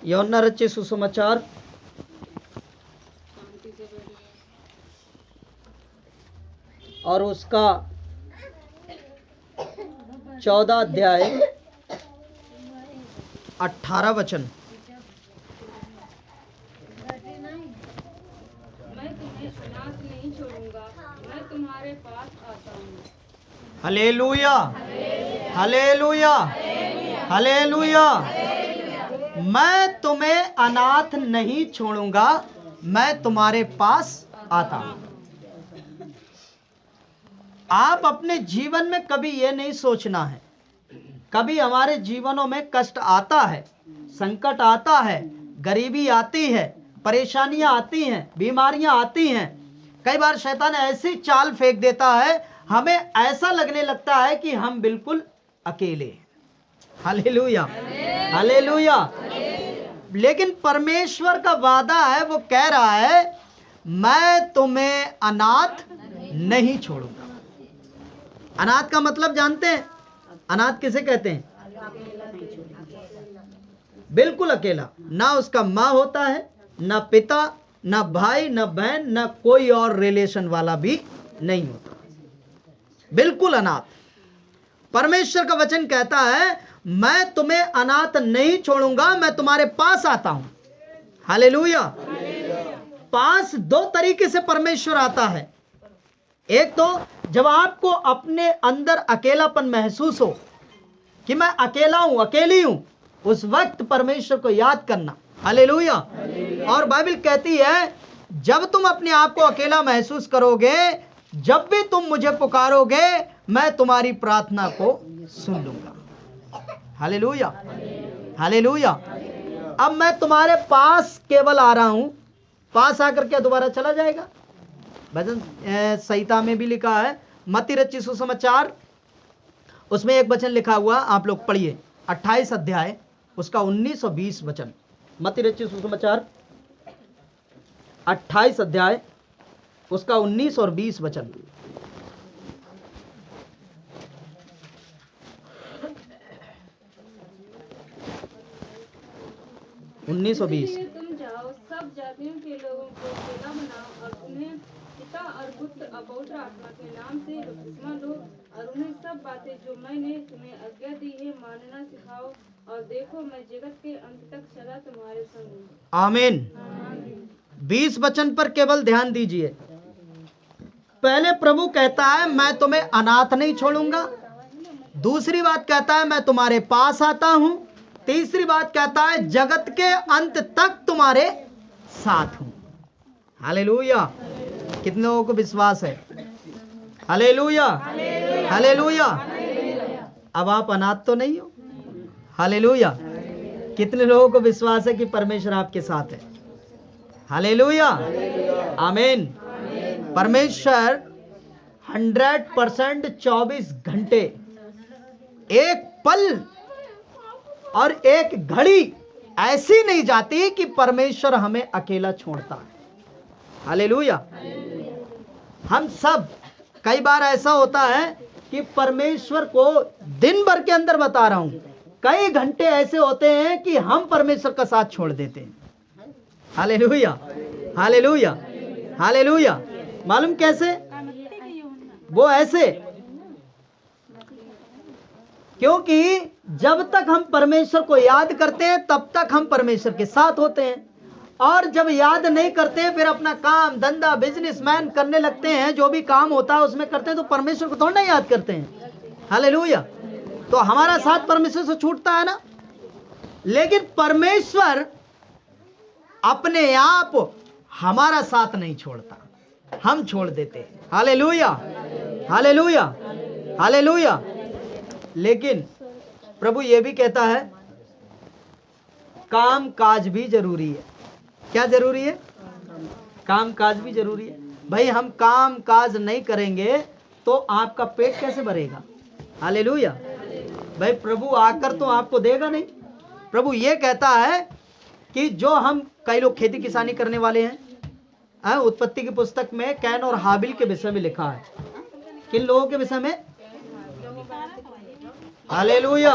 यूहन्ना रचित सुसमाचार और उसका 14 अध्याय 18 वचन। मैं तुम्हें अनाथ नहीं छोड़ूंगा, मैं तुम्हारे पास आता हूँ। Hallelujah, hallelujah, hallelujah. मैं तुम्हें अनाथ नहीं छोड़ूंगा, मैं तुम्हारे पास आता हूं। आप अपने जीवन में कभी यह नहीं सोचना है, कभी हमारे जीवनों में कष्ट आता है, संकट आता है, गरीबी आती है, परेशानियां आती हैं, बीमारियां आती हैं। कई बार शैतान ऐसी चाल फेंक देता है, हमें ऐसा लगने लगता है कि हम बिल्कुल अकेले हैं। Hallelujah, hallelujah. लेकिन परमेश्वर का वादा है, वो कह रहा है मैं तुम्हें अनाथ नहीं छोड़ूंगा। अनाथ का मतलब जानते हैं? अनाथ किसे कहते हैं? बिल्कुल अकेला, ना उसका माँ होता है, ना पिता, ना भाई, ना बहन, ना कोई और रिलेशन वाला भी नहीं होता, बिल्कुल अनाथ। परमेश्वर का वचन कहता है मैं तुम्हें अनाथ नहीं छोड़ूंगा, मैं तुम्हारे पास आता हूं। हालेलुया। पास दो तरीके से परमेश्वर आता है। एक तो जब आपको अपने अंदर अकेलापन महसूस हो कि मैं अकेला हूं, अकेली हूं, उस वक्त परमेश्वर को याद करना। हालेलुया। और बाइबल कहती है जब तुम अपने आप को अकेला महसूस करोगे, जब भी तुम मुझे पुकारोगे, मैं तुम्हारी प्रार्थना को सुन लूंगा। Hallelujah, hallelujah. अब मैं तुम्हारे पास केवल आ रहा हूं, पास आकर के दोबारा चला जाएगा। भजन संहिता में भी लिखा है, मत्ती रचित सुसमाचार, उसमें एक वचन लिखा हुआ, आप लोग पढ़िए, 28 अध्याय उसका 19 और 20 वचन। मत्ती रचित सुसमाचार 28 अध्याय उसका 19 और 20 वचन। 19 और 20। इसलिए तुम जाओ, सब जातियों के लोगों को चेला बनाओ और उन्हें पिता और पुत्र और पवित्र आत्मा के नाम से बपतिस्मा दो और उन्हें सब बातें जो मैंने तुम्हें आज्ञा दी है मानना सिखाओ, और देखो मैं जगत के अंत तक सदा तुम्हारे संग हूँ। आमीन। 20 वचन पर केवल ध्यान दीजिए। पहले प्रभु कहता है मैं तुम्हें अनाथ नहीं छोड़ूंगा, दूसरी बात कहता है मैं तुम्हारे पास आता हूं, तीसरी बात कहता है जगत के अंत तक तुम्हारे साथ हूं। हालेलुया। कितने लोगों को विश्वास है? Hallelujah, hallelujah. अब आप अनाथ तो नहीं हो? हालेलुया। कितने लोगों को विश्वास है कि परमेश्वर आपके साथ है? हालेलुया, आमीन। परमेश्वर 100% 24 घंटे, एक पल और एक घड़ी ऐसी नहीं जाती कि परमेश्वर हमें अकेला छोड़ता है। हालेलुया। हम सब, कई बार ऐसा होता है कि परमेश्वर को दिन भर के अंदर, बता रहा हूं, कई घंटे ऐसे होते हैं कि हम परमेश्वर का साथ छोड़ देते हैं। Hallelujah, hallelujah, hallelujah. मालूम कैसे? वो ऐसे, क्योंकि जब तक हम परमेश्वर को याद करते हैं तब तक हम परमेश्वर के साथ होते हैं, और जब याद नहीं करते हैं फिर अपना काम धंधा बिजनेसमैन करने लगते हैं, जो भी काम होता है उसमें करते हैं, तो परमेश्वर को थोड़ा नहीं याद करते हैं। हालेलुया। तो हमारा साथ परमेश्वर से छूटता है ना। लेकिन परमेश्वर अपने आप हमारा साथ नहीं छोड़ता, हम छोड़ देते हैं। Hallelujah, hallelujah, hallelujah. लेकिन प्रभु ये भी कहता है काम काज भी जरूरी है। क्या जरूरी है? काम काज भी जरूरी है। भाई हम काम काज नहीं करेंगे तो आपका पेट कैसे भरेगा? हालेलुया। भाई प्रभु आकर तो आपको देगा नहीं। प्रभु ये कहता है कि जो हम, कई लोग खेती किसानी करने वाले हैं, उत्पत्ति की पुस्तक में कैन और हाबिल के विषय में लिखा है। किन लोगों के विषय में? Hallelujah,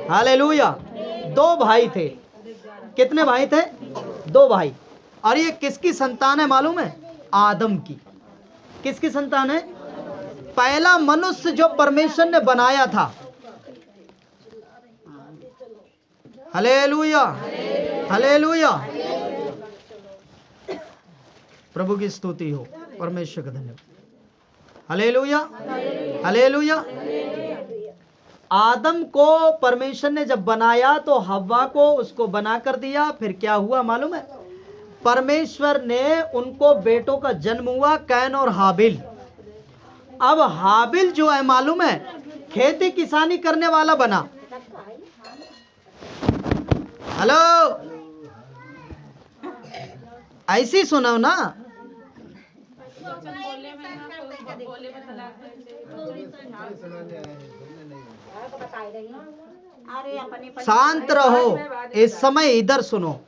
hallelujah. दो भाई थे, कितने भाई थे? 2 भाई। और ये किसकी संतान है मालूम है? आदम की। किसकी संतान है? पहला मनुष्य जो परमेश्वर ने बनाया था। हालेलुया, हालेलुया, प्रभु की स्तुति हो, परमेश्वर का धन्यवाद। Hallelujah, hallelujah. आदम को परमेश्वर ने जब बनाया तो हव्वा को उसको बना कर दिया। फिर क्या हुआ मालूम है? परमेश्वर ने उनको बेटों का जन्म हुआ, कैन और हाबिल। अब हाबिल जो है मालूम है, खेती किसानी करने वाला बना। हेलो, ऐसी सुनो ना। शांत रहो, इस समय इधर सुनो।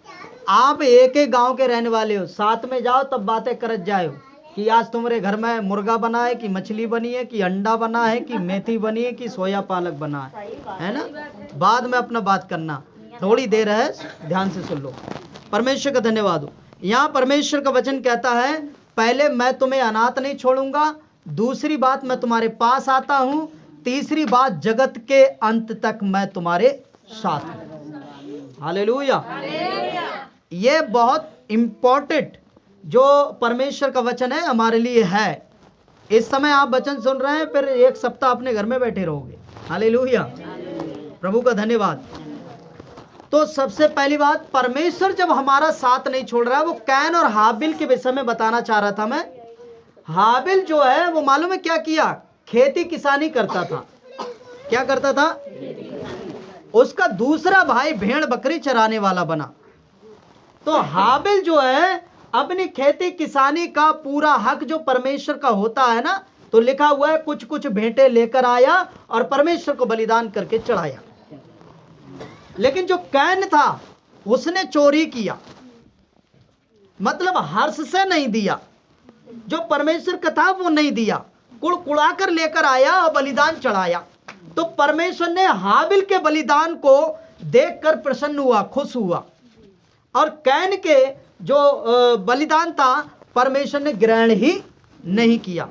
आप एक ही गांव के रहने वाले हो, साथ में जाओ तब बातें करत जाओ कि आज तुम्हारे घर में मुर्गा बना है कि मछली बनी है कि अंडा बना है कि मेथी बनी है कि सोया पालक बना है ना? बाद में अपना बात करना, थोड़ी देर है, ध्यान से सुन लो। परमेश्वर का धन्यवाद हो। यहाँ परमेश्वर का वचन कहता है, पहले मैं तुम्हें अनाथ नहीं छोड़ूंगा, दूसरी बात मैं तुम्हारे पास आता हूं, तीसरी बात जगत के अंत तक मैं तुम्हारे साथ हूं। हालेलुया। ये बहुत इंपॉर्टेंट जो परमेश्वर का वचन है हमारे लिए है। इस समय आप वचन सुन रहे हैं, फिर एक सप्ताह अपने घर में बैठे रहोगे। हालेलुया, प्रभु का धन्यवाद। तो सबसे पहली बात, परमेश्वर जब हमारा साथ नहीं छोड़ रहा है, वो कैन और हाबिल के विषय में बताना चाह रहा था मैं। हाबिल जो है वो मालूम है क्या किया? खेती किसानी करता था। क्या करता था? उसका दूसरा भाई भेड़ बकरी चराने वाला बना। तो हाबिल जो है अपनी खेती किसानी का पूरा हक जो परमेश्वर का होता है ना, तो लिखा हुआ है कुछ कुछ भेंटे लेकर आया और परमेश्वर को बलिदान करके चढ़ाया। लेकिन जो कैन था उसने चोरी किया, मतलब हर्ष से नहीं दिया, जो परमेश्वर का था वो नहीं दिया, कुड़कुड़ा कर लेकर आया और बलिदान चढ़ाया। तो परमेश्वर ने हाबिल के बलिदान को देखकर प्रसन्न हुआ, खुश हुआ, और कैन के जो बलिदान था परमेश्वर ने ग्रहण ही नहीं किया।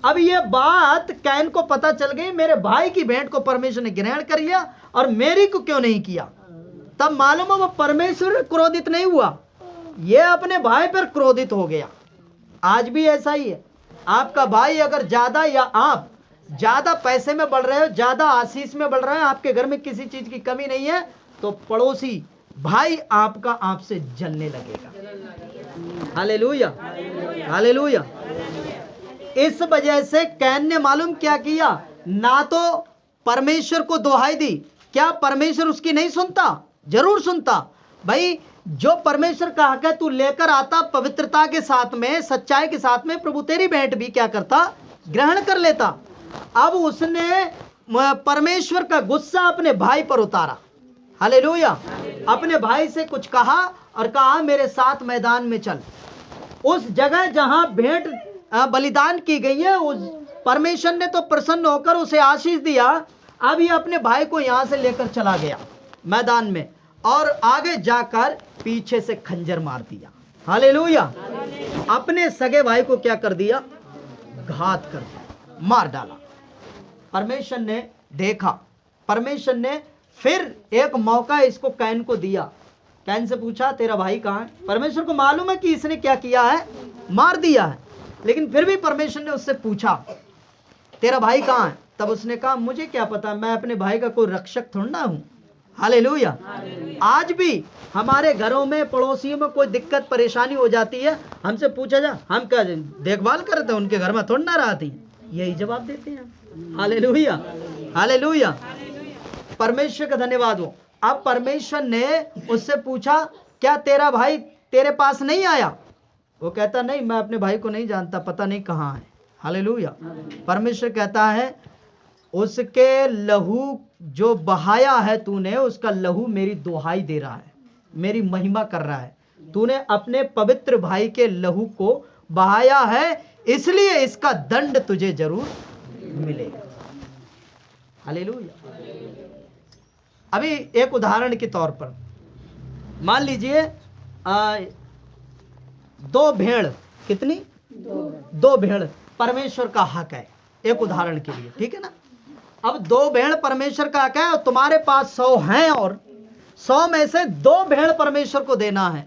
अब यह बात कैन को पता चल गई, मेरे भाई की भेंट को परमेश्वर ने ग्रहण कर लिया और मेरी को क्यों नहीं किया। तब मालूम है वो परमेश्वर क्रोधित नहीं हुआ, यह अपने भाई पर क्रोधित हो गया। आज भी ऐसा ही है। आपका भाई अगर ज्यादा या आप ज्यादा पैसे में बढ़ रहे हो, ज्यादा आशीष में बढ़ रहे हैं, आपके घर में किसी चीज की कमी नहीं है, तो पड़ोसी भाई आपका आपसे जलने लगेगा। Hallelujah, hallelujah. इस वजह से कैन ने मालूम क्या किया? ना तो परमेश्वर को दुहाई दी। क्या परमेश्वर उसकी नहीं सुनता? जरूर सुनता। भाई जो परमेश्वर का हक है तू लेकर आता पवित्रता के साथ में, सच्चाई के साथ में, प्रभु तेरी भेंट भी क्या करता? ग्रहण कर लेता। अब उसने परमेश्वर का गुस्सा अपने भाई पर उतारा। हालेलुया। अपने भाई से कुछ कहा और कहा मेरे साथ मैदान में चल। उस जगह जहां भेंट बलिदान की गई है, उस परमेश्वर ने तो प्रसन्न होकर उसे आशीष दिया। अब ये अपने भाई को यहां से लेकर चला गया मैदान में और आगे जाकर पीछे से खंजर मार दिया। हालेलुया। अपने सगे भाई को क्या कर दिया? घात कर दिया, मार डाला। परमेश्वर ने देखा, परमेश्वर ने फिर एक मौका इसको कैन को दिया। कैन से पूछा तेरा भाई कहां है? परमेश्वर को मालूम है कि इसने क्या किया है, मार दिया है, लेकिन फिर भी परमेश्वर ने उससे पूछा तेरा भाई कहां है? तब उसने कहा मुझे क्या पता, मैं अपने भाई का कोई रक्षक थोड़ा ना हूं। हालेलुया। आज भी हमारे घरों में, पड़ोसियों में कोई दिक्कत परेशानी हो जाती है, हमसे पूछा जा, हम क्या देखभाल करते हैं उनके घर में थोड़ा ना रहती, यही जवाब देते हैं। Hallelujah, hallelujah. परमेश्वर का धन्यवाद हो। अब परमेश्वर ने उससे पूछा क्या तेरा भाई तेरे पास नहीं आया? वो कहता नहीं, मैं अपने भाई को नहीं जानता, पता नहीं कहां है। हालेलुया। परमेश्वर कहता है उसके लहू जो बहाया है तूने, उसका लहू मेरी दुहाई दे रहा है, मेरी महिमा कर रहा है। तूने अपने पवित्र भाई के लहू को बहाया है, इसलिए इसका दंड तुझे जरूर मिलेगा। हालेलुया। अभी एक उदाहरण के तौर पर मान लीजिए 2 भेड़, कितनी? 2 भेड़ परमेश्वर का हक है, एक उदाहरण के लिए, ठीक है ना। अब 2 भेड़ परमेश्वर का हक है और तुम्हारे पास 100 हैं और 100 में से 2 भेड़ परमेश्वर को देना है,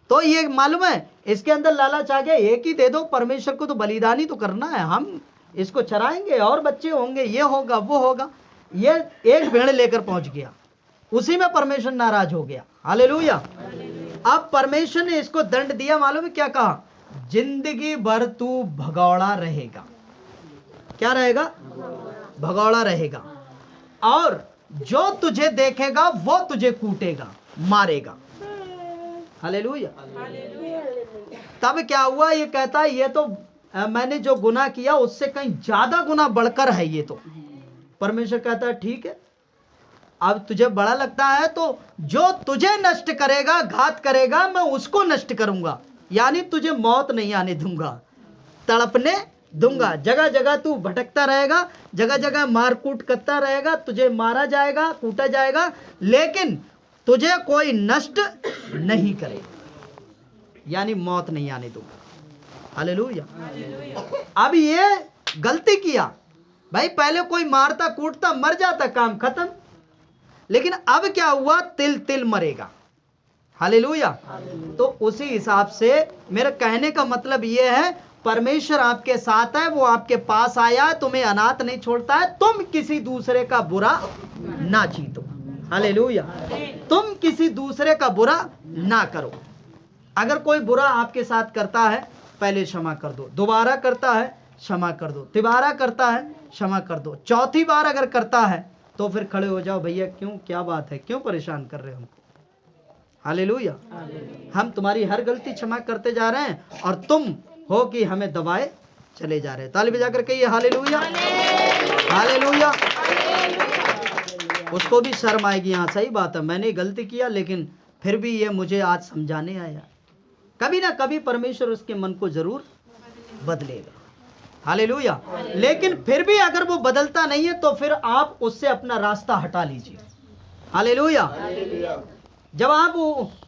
तो ये मालूम है इसके अंदर लालच आ गया, एक ही दे दो, परमेश्वर को तो बलिदानी तो करना है, हम इसको चराएंगे और बच्चे होंगे, ये होगा वो होगा। ये एक भेड़ लेकर पहुंच गया, उसी में परमेश्वर नाराज हो गया। हालेलुया। अब परमेश्वर ने इसको दंड दिया, मालूम है क्या कहा? जिंदगी भर तू भगौड़ा रहेगा। क्या रहेगा? भगौड़ा रहेगा, और जो तुझे देखेगा वो तुझे कूटेगा, मारेगा। हालेलुया। तब क्या हुआ? ये कहता है ये तो मैंने जो गुनाह किया उससे कहीं ज्यादा गुनाह बढ़कर है ये तो। परमेश्वर कहता है ठीक है, अब तुझे बड़ा लगता है तो जो तुझे नष्ट करेगा, घात करेगा, मैं उसको नष्ट करूंगा, यानी तुझे मौत नहीं आने दूंगा, तड़पने दूंगा। जगह जगह तू भटकता रहेगा, जगह जगह मारकूट करता रहेगा, तुझे मारा जाएगा, कूटा जाएगा, लेकिन तुझे कोई नष्ट नहीं करेगा, यानी मौत नहीं आने दूंगा। हालेलुया। अब ये गलती किया भाई, पहले कोई मारता कूटता मर जाता, काम खत्म, लेकिन अब क्या हुआ? तिल तिल मरेगा। हालेलुया। तो उसी हिसाब से मेरे कहने का मतलब यह है, परमेश्वर आपके साथ है, वो आपके पास आया, तुम्हें अनाथ नहीं छोड़ता है। तुम किसी दूसरे का बुरा ना जीतो। हालेलुया। तुम किसी दूसरे का बुरा ना करो। अगर कोई बुरा आपके साथ करता है, पहले क्षमा कर दो, दोबारा करता है क्षमा कर दो, तिबारा करता है क्षमा कर दो, चौथी बार अगर करता है तो फिर खड़े हो जाओ, भैया क्यों, क्या बात है, क्यों परेशान कर रहे हो हमको। हालेलुया। हम तुम्हारी हर गलती क्षमा करते जा रहे हैं और तुम हो कि हमें दबाए चले जा रहे हैं। ताली बजाकर कहिए हालेलुया। हालेलुया। उसको भी शर्म आएगी, हाँ सही बात है, मैंने गलती किया लेकिन फिर भी ये मुझे आज समझाने आया। कभी ना कभी परमेश्वर उसके मन को जरूर बदलेगा। हालेलुया। लेकिन फिर भी अगर वो बदलता नहीं है तो फिर आप उससे अपना रास्ता हटा लीजिए। हालेलुया। जब आप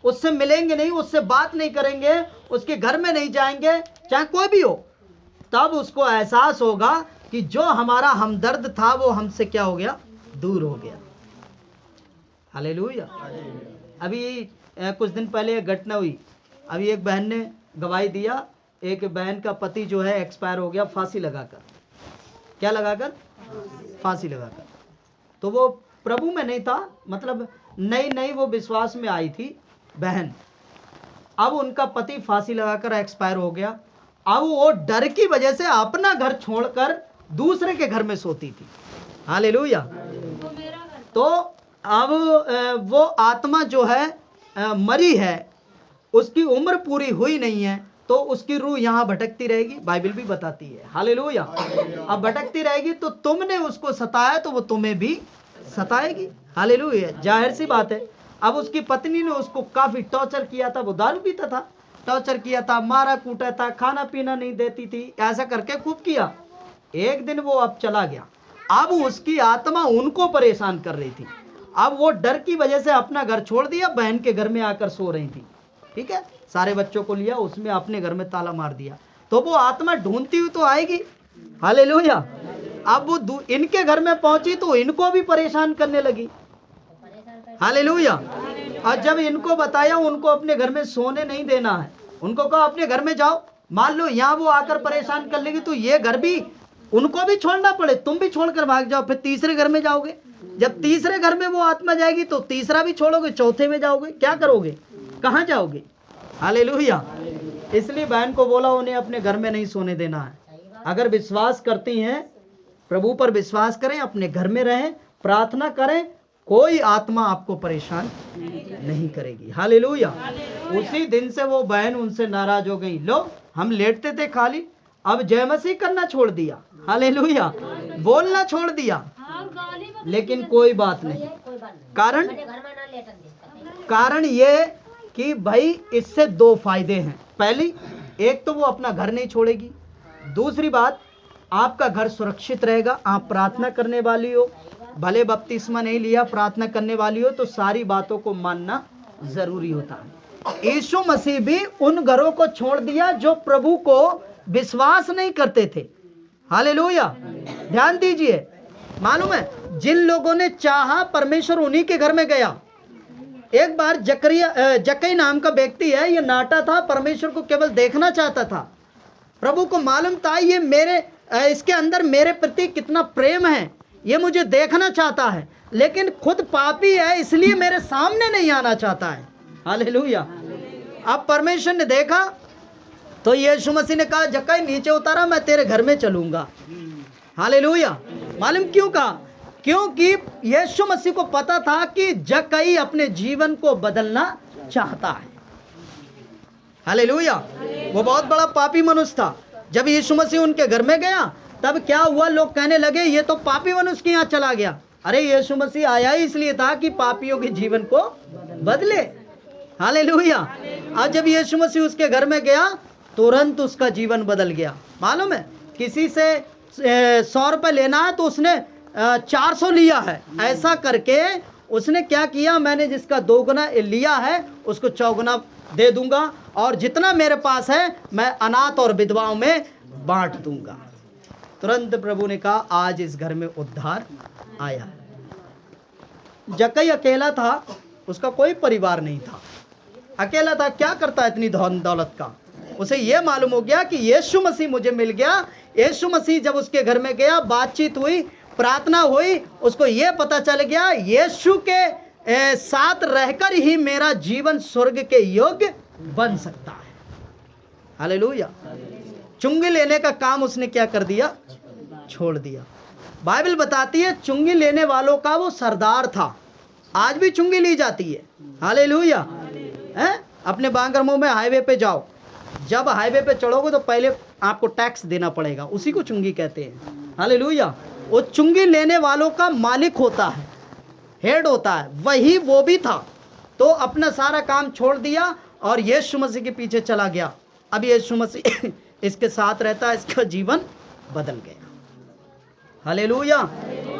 उससे मिलेंगे नहीं, उससे बात नहीं करेंगे, उसके घर में नहीं जाएंगे, चाहे कोई भी हो, तब उसको एहसास होगा कि जो हमारा हमदर्द था वो हमसे क्या हो गया? दूर हो गया। हालेलुया। अभी कुछ दिन पहले एक घटना हुई, अभी एक बहन ने गवाही दिया, एक बहन का पति जो है एक्सपायर हो गया फांसी लगाकर। क्या लगाकर? फांसी लगाकर। तो वो प्रभु में नहीं था, मतलब नई नई वो विश्वास में आई थी बहन। अब उनका पति फांसी लगाकर एक्सपायर हो गया। अब वो डर की वजह से अपना घर छोड़कर दूसरे के घर में सोती थी। हालेलुया। तो अब वो आत्मा जो है मरी है, उसकी उम्र पूरी हुई नहीं है, तो उसकी रूह यहां भटकती रहेगी, बाइबल भी बताती है। हालेलुया। अब भटकती रहेगी तो तुमने उसको सताया तो वो तुम्हें भी सताएगी। हालेलुया। जाहिर सी बात है। अब उसकी पत्नी ने उसको काफी टॉर्चर किया था, वो दारू पीता था, टॉर्चर किया था, मारा कूटा था, खाना पीना नहीं देती थी, ऐसा करके खूब किया। एक दिन वो अब चला गया। अब उसकी आत्मा उनको परेशान कर रही थी। अब वो डर की वजह से अपना घर छोड़ दिया, बहन के घर में आकर सो रही थी, ठीक है, सारे बच्चों को लिया, उसमें अपने घर में ताला मार दिया। तो वो आत्मा ढूंढती हुई तो आएगी। हालेलुया। अब वो इनके घर में पहुंची तो इनको भी परेशान करने लगी। हालेलुया। और जब इनको बताया, उनको अपने घर में सोने नहीं देना है, उनको कहा अपने घर में जाओ, मान लो यहाँ वो आकर परेशान कर लेगी तो ये घर भी उनको भी छोड़ना पड़े, तुम भी छोड़कर भाग जाओ, फिर तीसरे घर में जाओगे। जब तीसरे घर में वो आत्मा जाएगी तो तीसरा भी छोड़ोगे, चौथे में जाओगे, क्या करोगे, कहां जाओगे। हालेलुया। इसलिए बहन को बोला उन्हें अपने घर में नहीं सोने देना है। अगर विश्वास करती हैं, प्रभु पर विश्वास करें, अपने घर में रहें, प्रार्थना करें, कोई आत्मा आपको परेशान नहीं करेगी। हालेलुया। उसी दिन से वो बहन उनसे नाराज हो गई। लो, हम लेटते थे खाली, अब जय मसीह करना छोड़ दिया। हालेलुया। बोलना छोड़ दिया, लेकिन कोई बात नहीं। कारण ये कि भाई इससे 2 फायदे हैं। पहली, एक तो वो अपना घर नहीं छोड़ेगी, दूसरी बात आपका घर सुरक्षित रहेगा। आप प्रार्थना करने वाली हो, भले बपतिस्मा नहीं लिया, प्रार्थना करने वाली हो, तो सारी बातों को मानना जरूरी होता है। यीशु मसीह भी उन घरों को छोड़ दिया जो प्रभु को विश्वास नहीं करते थे। हालेलुया। ध्यान दीजिए, मालूम है जिन लोगों ने चाहा परमेश्वर उन्हीं के घर में गया। एक बार जक्कई नाम का व्यक्ति है, ये नाटा था, परमेश्वर को केवल देखना चाहता था। प्रभु को मालूम था ये इसके अंदर मेरे प्रति कितना प्रेम है, ये मुझे देखना चाहता है, लेकिन खुद पापी है इसलिए मेरे सामने नहीं आना चाहता है। हालेलुया। अब परमेश्वर ने देखा तो यीशु मसीह ने कहा, जक्कई नीचे उतारा, मैं तेरे घर में चलूंगा। हालेलुया। मालूम क्यों कहा? क्योंकि यीशु मसीह को पता था कि जक्कई अपने जीवन को बदलना चाहता है। हालेलुया। वो बहुत बड़ा पापी मनुष्य था। जब यीशु मसीह उनके घर में गया तब क्या हुआ? लोग कहने लगे ये तो पापी मनुष्य के यहाँ चला गया। अरे यीशु मसीह आया ही इसलिए था कि पापियों के जीवन को बदले। हालेलुया। आज जब यीशु मसीह उसके घर में गया तुरंत उसका जीवन बदल गया। मालूम है किसी से 100 रुपये लेना है तो उसने 400 लिया है। ऐसा करके उसने क्या किया, मैंने जिसका 2 गुना लिया है उसको 4 गुना दे दूंगा, और जितना मेरे पास है मैं अनाथ और विधवाओं में बांट दूंगा। तुरंत प्रभु ने कहा आज इस घर में उद्धार आया। जक्कई अकेला था, उसका कोई परिवार नहीं था, अकेला था। क्या करता इतनी धन दौलत का? उसे यह मालूम हो गया कि यीशु मसीह मुझे मिल गया। यीशु मसीह जब उसके घर में गया, बातचीत हुई, प्रार्थना हुई, उसको यह पता चल गया यीशु के साथ रहकर ही मेरा जीवन स्वर्ग के योग्य बन सकता है। हालेलुया। चुंगी लेने का काम उसने क्या कर दिया? छोड़ दिया। बाइबल बताती है चुंगी लेने वालों का वो सरदार था। आज भी चुंगी ली जाती है। हालेलुया। अपने बांगरमो में हाईवे पे जाओ, जब हाईवे पे चढ़ोगे तो पहले आपको टैक्स देना पड़ेगा, उसी को चुंगी कहते हैं। हालेलुया। वो चुंगी लेने वालों का मालिक होता है, हेड होता है, वही वो भी था। तो अपना सारा काम छोड़ दिया और यीशु मसीह के पीछे चला गया। अब यीशु मसीह इसके साथ रहता है, इसका जीवन बदल गया। हालेलुया।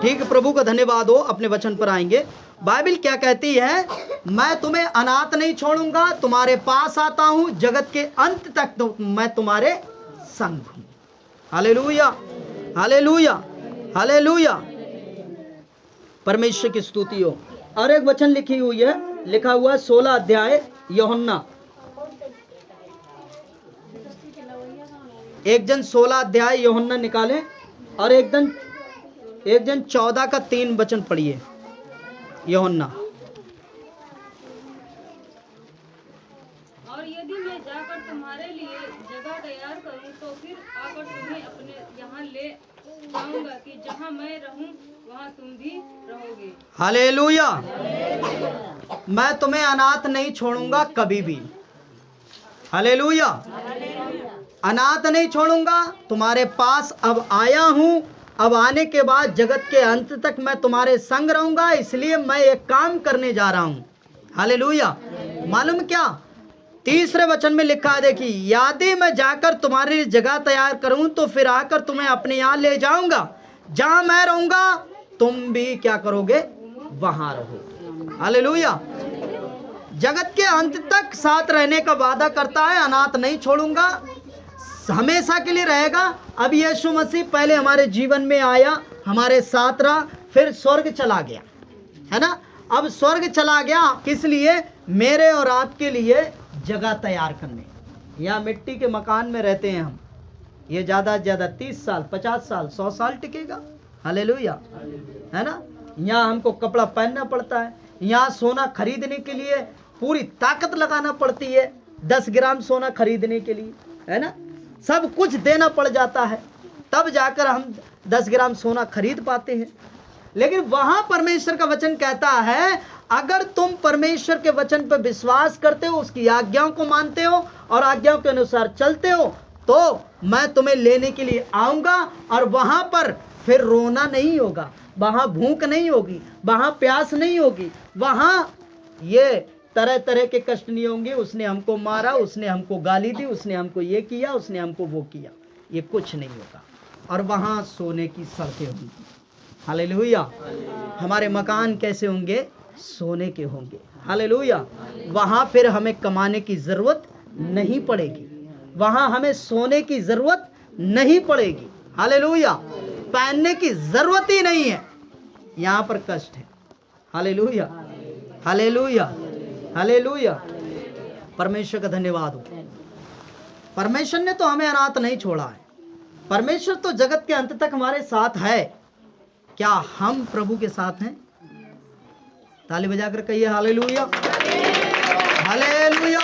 ठीक, प्रभु का धन्यवाद हो। अपने वचन पर आएंगे। बाइबल क्या कहती है? मैं तुम्हें अनाथ नहीं छोड़ूंगा, तुम्हारे पास आता हूं, जगत के अंत तक तो मैं तुम्हारे संग हूं। Hallelujah, hallelujah, hallelujah. परमेश्वर की स्तुति हो। और एक वचन लिखी हुई है, लिखा हुआ 16 अध्याय यूहन्ना। एक जन 16 अध्याय यूहन्ना निकाले और एक जन 14 का 3 वचन पढ़िए। यूहन्ना। और यदि मैं जाकर तुम्हारे लिए जगह तैयार करूं तो फिर आकर तुम्हें अपने यहाँ ले जाऊंगा कि जहाँ मैं रहूं वहाँ तुम भी रहोगे। हालेलुया। मैं तुम्हें अनाथ नहीं छोड़ूंगा कभी भी। हालेलुया। अनाथ नहीं छोड़ूंगा, तुम्हारे पास अब आया हूं। अब आने के बाद जगत के अंत तक मैं तुम्हारे संग रहूंगा, इसलिए मैं एक काम करने जा रहा हूं। हालेलुया। मालूम क्या? 3 वचन में लिखा है, देखिए, यदि मैं जाकर तुम्हारे लिए जगह तैयार करूं तो फिर आकर तुम्हें अपने यहाँ ले जाऊंगा, जहां मैं रहूंगा तुम भी क्या करोगे? वहां रहोगे। हालेलुया। जगत के अंत तक साथ रहने का वादा करता है। अनाथ नहीं छोड़ूंगा, हमेशा के लिए रहेगा। अब यीशु मसीह पहले हमारे जीवन में आया, हमारे साथ रहा, फिर स्वर्ग चला गया, है ना। अब स्वर्ग चला गया किस लिए? मेरे और आपके लिए जगह तैयार करने। यहाँ मिट्टी के मकान में रहते हैं हम, ये ज़्यादा से ज़्यादा 30 साल, 50 साल, 100 साल टिकेगा। हालेलुया, है ना। यहाँ हमको कपड़ा पहनना पड़ता है, यहाँ सोना खरीदने के लिए पूरी ताकत लगाना पड़ती है, 10 ग्राम सोना खरीदने के लिए, है ना। सब कुछ देना पड़ जाता है, तब जाकर हम 10 ग्राम सोना खरीद पाते हैं। लेकिन वहां परमेश्वर का वचन कहता है, अगर तुम परमेश्वर के वचन पर विश्वास करते हो, उसकी आज्ञाओं को मानते हो और आज्ञाओं के अनुसार चलते हो, तो मैं तुम्हें लेने के लिए आऊंगा। और वहां पर फिर रोना नहीं होगा, वहां भूख नहीं होगी, वहां प्यास नहीं होगी, वहां ये तरह तरह के कष्ट नहीं होंगे। उसने हमको मारा, उसने हमको गाली दी, उसने हमको ये किया, उसने हमको वो किया, ये कुछ नहीं होगा। और वहां सोने की सड़कें होंगी। हालेलुया। हमारे मकान कैसे होंगे? सोने के होंगे। हालेलुया। वहां फिर हमें कमाने की जरूरत नहीं पड़ेगी, वहां हमें सोने की जरूरत नहीं पड़ेगी। हालेलुया। पहनने की जरूरत ही नहीं है, यहां पर कष्ट है। Hallelujah, hallelujah, hallelujah. परमेश्वर का धन्यवाद हो। परमेश्वर ने तो हमें अनाथ नहीं छोड़ा है। परमेश्वर तो जगत के अंत तक हमारे साथ है। क्या हम प्रभु के साथ हैं? ताली बजाकर कहिए हालेलुया, हालेलुया।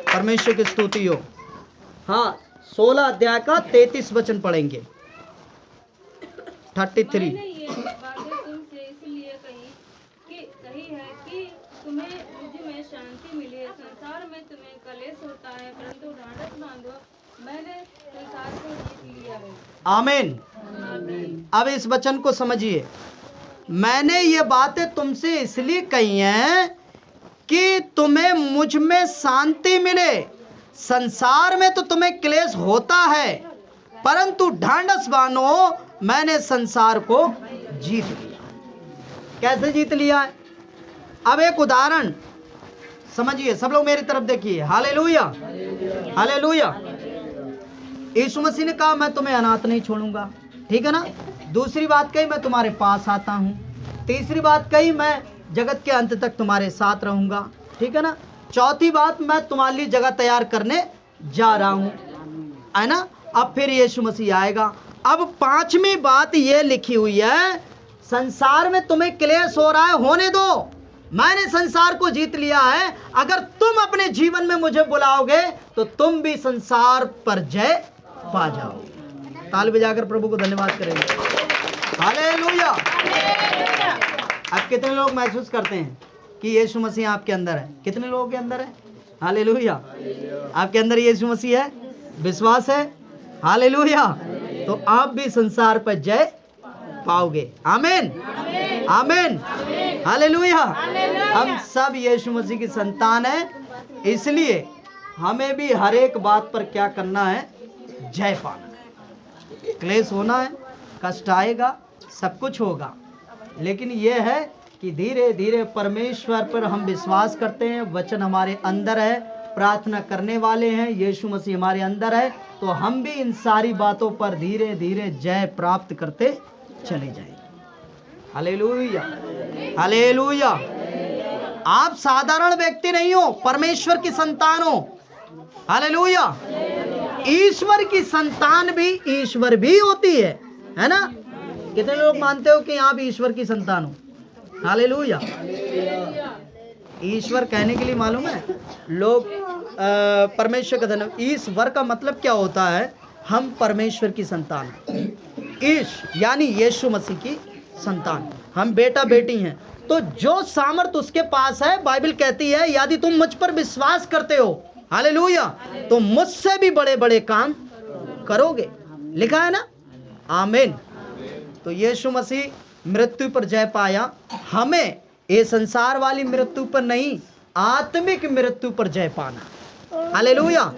परमेश्वर की स्तुति हो। हाँ, 16 अध्याय का 33 वचन पढ़ेंगे। 33। मैंने ये बातें तुमसे इसलिए कही है कि तुम्हें मुझ में शांति मिले। संसार में तुम्हें कलेश होता है, परंतु ढाढ़स बांधो, मैंने संसार को जीत लिया है। आमीन। अब इस वचन को समझिए। मैंने ये बातें तुमसे इसलिए कही हैं कि तुम्हें मुझ में शांति मिले। संसार में तो तुम्हें क्लेश होता है, परंतु ढांढस बांधो, मैंने संसार को जीत लिया। कैसे जीत लिया है? अब एक उदाहरण समझिए, सब लोग मेरी तरफ देखिए। Hallelujah, hallelujah. यीशु मसीह ने कहा मैं तुम्हें अनाथ नहीं छोड़ूंगा, ठीक है ना। दूसरी बात कही मैं तुम्हारे पास आता हूं। तीसरी बात कही मैं जगत के अंत तक तुम्हारे साथ रहूंगा, ठीक है ना। चौथी बात मैं तुम्हारे लिए जगह तैयार करने जा रहा हूं, है ना। अब फिर यीशु मसीह आएगा। अब पांचवी बात ये लिखी हुई है, संसार में तुम्हें क्लेश हो रहा है, होने दो, मैंने संसार को जीत लिया है। अगर तुम अपने जीवन में मुझे बुलाओगे तो तुम भी संसार पर जय पा जाओगे। ताली बजाकर प्रभु को धन्यवाद करेंगे। हालेलुया। अब कितने लोग महसूस करते हैं कि यीशु मसीह आपके अंदर है? कितने लोगों के अंदर है? हालेलुया। आपके अंदर यीशु मसीह है, विश्वास है? हालेलुया। तो आप भी संसार पर जय पाओगे। आमीन, आमीन, हालेलुया। हम सब यीशु मसीह की संतान हैं, इसलिए हमें भी हर एक बात पर क्या करना है? जय पाना है। क्लेश होना है, कष्ट आएगा, सब कुछ होगा, लेकिन यह है कि धीरे धीरे परमेश्वर पर हम विश्वास करते हैं, वचन हमारे अंदर है, प्रार्थना करने वाले हैं, यीशु मसीह हमारे अंदर है, तो हम भी इन सारी बातों पर धीरे धीरे जय प्राप्त करते चले जाएंगे। Hallelujah, hallelujah. आप साधारण व्यक्ति नहीं हो, परमेश्वर की संतान हो। हालेलुया। ईश्वर की संतान भी ईश्वर भी होती है ना। कितने लोग मानते हो कि आप ईश्वर की संतान हो? हालेलुया। ईश्वर कहने के लिए मालूम है लोग परमेश्वर का धन्यवाद। ईश्वर का मतलब क्या होता है? हम परमेश्वर की संतान हैं। ईश यानी यीशु मसीह की संतान, हम बेटा बेटी हैं। तो जो सामर्थ उसके पास है, बाइबल कहती है यदि तुम मुझ पर विश्वास करते हो, हालेलुया, तो मुझसे भी बड़े बड़े काम करोगे। लिखा है ना। आमीन। तो यीशु मसीह मृत्यु पर जय पाया, हमें ये संसार वाली मृत्यु पर नहीं, आत्मिक मृत्यु पर जय पाना। हालेलुया।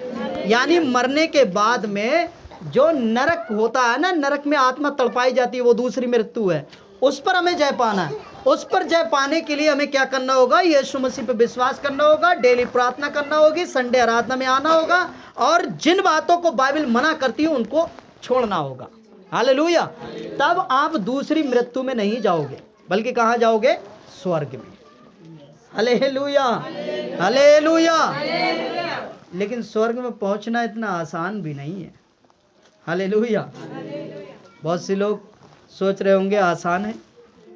यानी मरने के बाद में जो नरक होता है ना, नरक में आत्मा तड़पाई जाती है, वो दूसरी मृत्यु है, उस पर हमें जय पाना है। उस पर जय पाने के लिए हमें क्या करना होगा? यीशु मसीह पर विश्वास करना होगा, डेली प्रार्थना करना होगी, संडे आराधना में आना होगा, और जिन बातों को बाइबल मना करती है उनको छोड़ना होगा। हालेलुया। तब आप दूसरी मृत्यु में नहीं जाओगे, बल्कि कहाँ जाओगे? स्वर्ग में। Hallelujah, hallelujah. लेकिन स्वर्ग में पहुंचना इतना आसान भी नहीं है। हालेलुया। बहुत से लोग सोच रहे होंगे आसान है,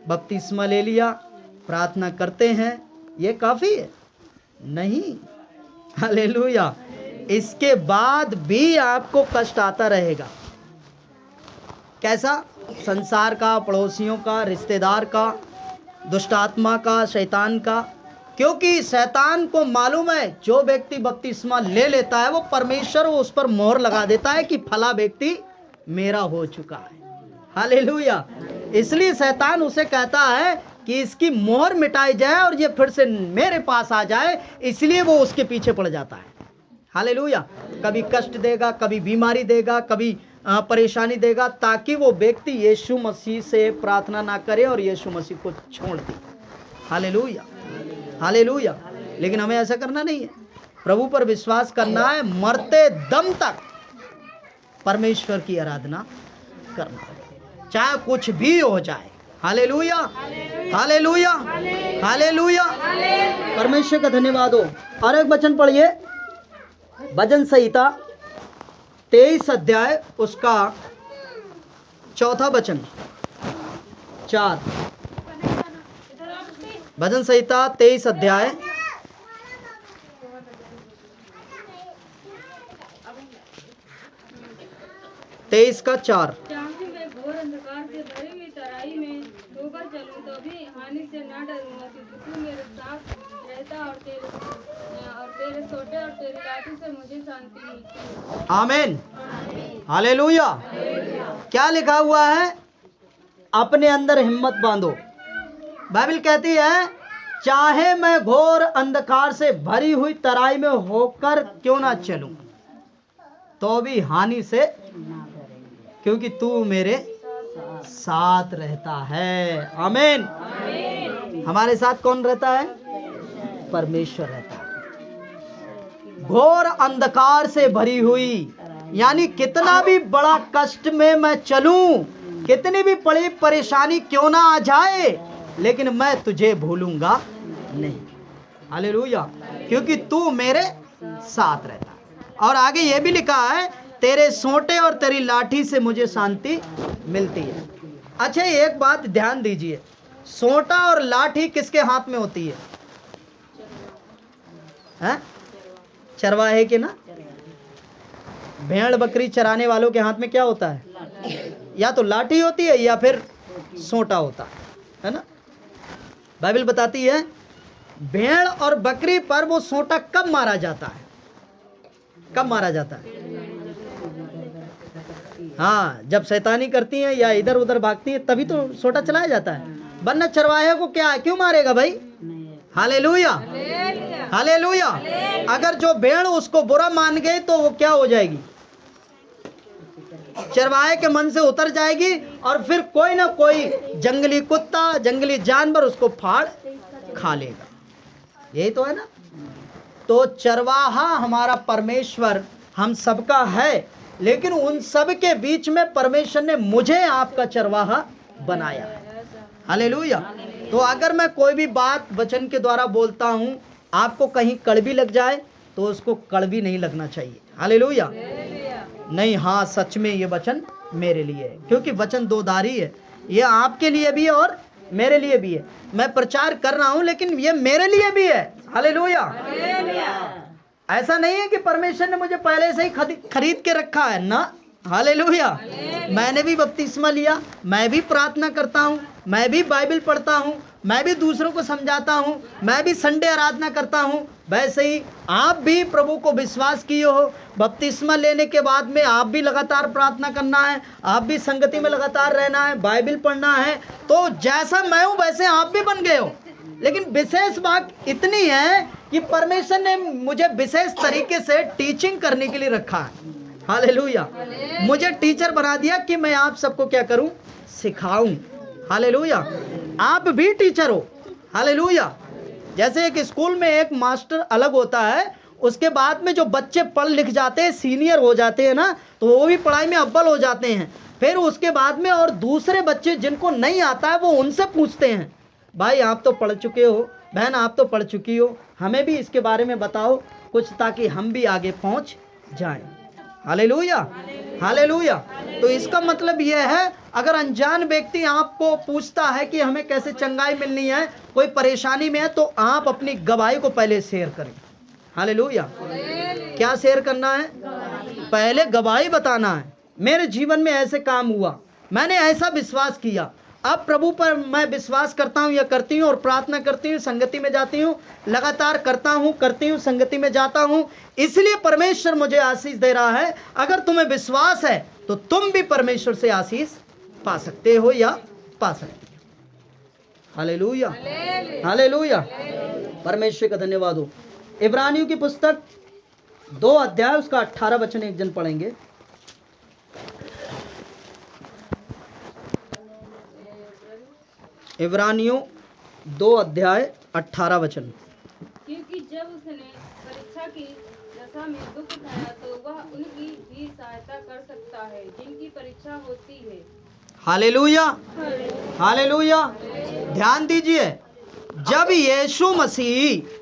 बपतिस्मा ले लिया, प्रार्थना करते हैं, ये काफी है। नहीं। हालेलुया। इसके बाद भी आपको कष्ट आता रहेगा। कैसा? संसार का, पड़ोसियों का, रिश्तेदार का, दुष्ट आत्मा का, शैतान का। क्योंकि शैतान को मालूम है जो व्यक्ति बपतिस्मा ले लेता है वो परमेश्वर वो उस पर मोहर लगा देता है कि फला व्यक्ति मेरा हो चुका है। हालेलुया। इसलिए शैतान उसे कहता है कि इसकी मोहर मिटाई जाए और ये फिर से मेरे पास आ जाए, इसलिए वो उसके पीछे पड़ जाता है। हालेलुया। कभी कष्ट देगा, कभी बीमारी देगा, कभी परेशानी देगा, ताकि वो व्यक्ति यीशु मसीह से प्रार्थना ना करे और यीशु मसीह को छोड़ दे। Hallelujah, hallelujah. लेकिन हमें ऐसा करना नहीं है, प्रभु पर विश्वास करना है, मरते दम तक परमेश्वर की आराधना करना है, चाहे कुछ भी हो जाए। Hallelujah, hallelujah, hallelujah. परमेश्वर का धन्यवाद हो। और एक वचन पढ़िए, भजन संहिता 23 अध्याय उसका 4था वचन, 4। भजन संहिता 23 अध्याय 23 का 4। चाहे मैं घोर अंधकार से भरी हुई तराई में होकर चलूं तो भी हानि से न डरूंगा, क्योंकि तू मेरे साथ रहता और तेरे सोटे और तेरी लाठी से मुझे शांति मिलती है। आमीन, हालेलुया। क्या लिखा हुआ है? अपने अंदर हिम्मत बांधो। बाइबल कहती है, चाहे मैं घोर अंधकार से भरी हुई तराई में होकर क्यों ना चलूं, तो भी हानि से, क्योंकि तू मेरे साथ रहता है। आमीन। हमारे साथ कौन रहता है? परमेश्वर रहता है। घोर अंधकार से भरी हुई, यानी कितना भी बड़ा कष्ट में मैं चलूं, कितनी भी बड़ी परेशानी क्यों ना आ जाए, लेकिन मैं तुझे भूलूंगा नहीं। हालेलुया, क्योंकि तू मेरे साथ रहता है। और आगे ये भी लिखा है, तेरे सोंटे और तेरी लाठी से मुझे शांति मिलती है। अच्छा, एक बात ध्यान दीजिए, सोंटा और लाठी किसके हाथ में होती है? चरवाहे के ना। भेड़ बकरी चराने वालों के हाथ में क्या होता है? या तो लाठी होती है या फिर सोंटा होता है ना। बाइबल बताती है, भेड़ और बकरी पर वो सोंटा कब मारा जाता है? कब मारा जाता है? हाँ, जब शैतानी करती हैं या इधर उधर भागती हैं, तभी तो सोंटा चलाया जाता है, वरना चरवाहे को क्या क्यों मारेगा भाई? Hallelujah, hallelujah. अगर जो भेड़ उसको बुरा मान गई तो वो क्या हो जाएगी? चरवाहे के मन से उतर जाएगी, और फिर कोई ना कोई जंगली कुत्ता, जंगली जानवर उसको फाड़ खा लेगा। यही तो है ना। तो चरवाहा हमारा परमेश्वर हम सबका है, लेकिन उन सब के बीच में परमेश्वर ने मुझे आपका चरवाहा बनाया है। हालेलुया। तो अगर मैं कोई भी बात वचन के द्वारा बोलता हूं, आपको कहीं कड़वी लग जाए तो उसको कड़वी नहीं लगना चाहिए। हालेलुया। नहीं, हाँ, सच में ये वचन मेरे लिए है, क्योंकि वचन दोधारी है। ये आपके लिए भी है और मेरे लिए भी है। मैं प्रचार कर रहा हूं, लेकिन ये मेरे लिए भी है। हालेलुया। ऐसा नहीं है कि परमेश्वर ने मुझे पहले से ही खरीद के रखा है ना। हालेलुया। मैंने भी बपतिस्मा लिया, मैं भी प्रार्थना करता हूं, मैं भी बाइबल पढ़ता हूं, मैं भी दूसरों को समझाता हूं, मैं भी संडे आराधना करता हूं। वैसे ही आप भी प्रभु को विश्वास किए हो, बपतिस्मा लेने के बाद में आप भी लगातार प्रार्थना करना है, आप भी संगति में लगातार रहना है, बाइबल पढ़ना है। तो जैसा मैं हूं वैसे आप भी बन गए हो। लेकिन विशेष बात इतनी है कि परमेश्वर ने मुझे विशेष तरीके से टीचिंग करने के लिए रखा है। हालेलुया। मुझे टीचर बना दिया कि मैं आप सबको क्या करूं? सिखाऊं। हालेलुया। आप भी टीचर हो। हालेलुया। जैसे एक स्कूल में एक मास्टर अलग होता है, उसके बाद में जो बच्चे पढ़ लिख जाते हैं, सीनियर हो जाते हैं ना, तो वो भी पढ़ाई में अव्वल हो जाते हैं। फिर उसके बाद में और दूसरे बच्चे जिनको नहीं आता है, वो उनसे पूछते हैं, भाई आप तो पढ़ चुके हो, बहन आप तो पढ़ चुकी हो, हमें भी इसके बारे में बताओ कुछ, ताकि हम भी आगे पहुंच जाएं। Hallelujah, hallelujah. तो इसका मतलब यह है, अगर अनजान व्यक्ति आपको पूछता है कि हमें कैसे चंगाई मिलनी है, कोई परेशानी में है, तो आप अपनी गवाही को पहले शेयर करें। हालेलुया। क्या शेयर करना है? पहले गवाही बताना है, मेरे जीवन में ऐसे काम हुआ, मैंने ऐसा विश्वास किया, अब प्रभु पर मैं विश्वास करता हूं या करती हूं, और प्रार्थना करती हूं, संगति में जाती हूं, लगातार करता हूं, करती हूं, संगति में जाता हूं, इसलिए परमेश्वर मुझे आशीष दे रहा है। अगर तुम्हें विश्वास है तो तुम भी परमेश्वर से आशीष पा सकते हो या पा सकते हो। Hallelujah, hallelujah. परमेश्वर का धन्यवाद हो। इब्रानियों की पुस्तक 2 अध्याय उसका 18 वचन एक जन पढ़ेंगे। इब्रानियों 2 अध्याय 18 वचन। क्योंकि जब उसने परीक्षा की दशा में दुख उठाया तो वह उनकी भी सहायता कर सकता है जिनकी परीक्षा होती है। Hallelujah, hallelujah. ध्यान दीजिए, जब यीशु मसीह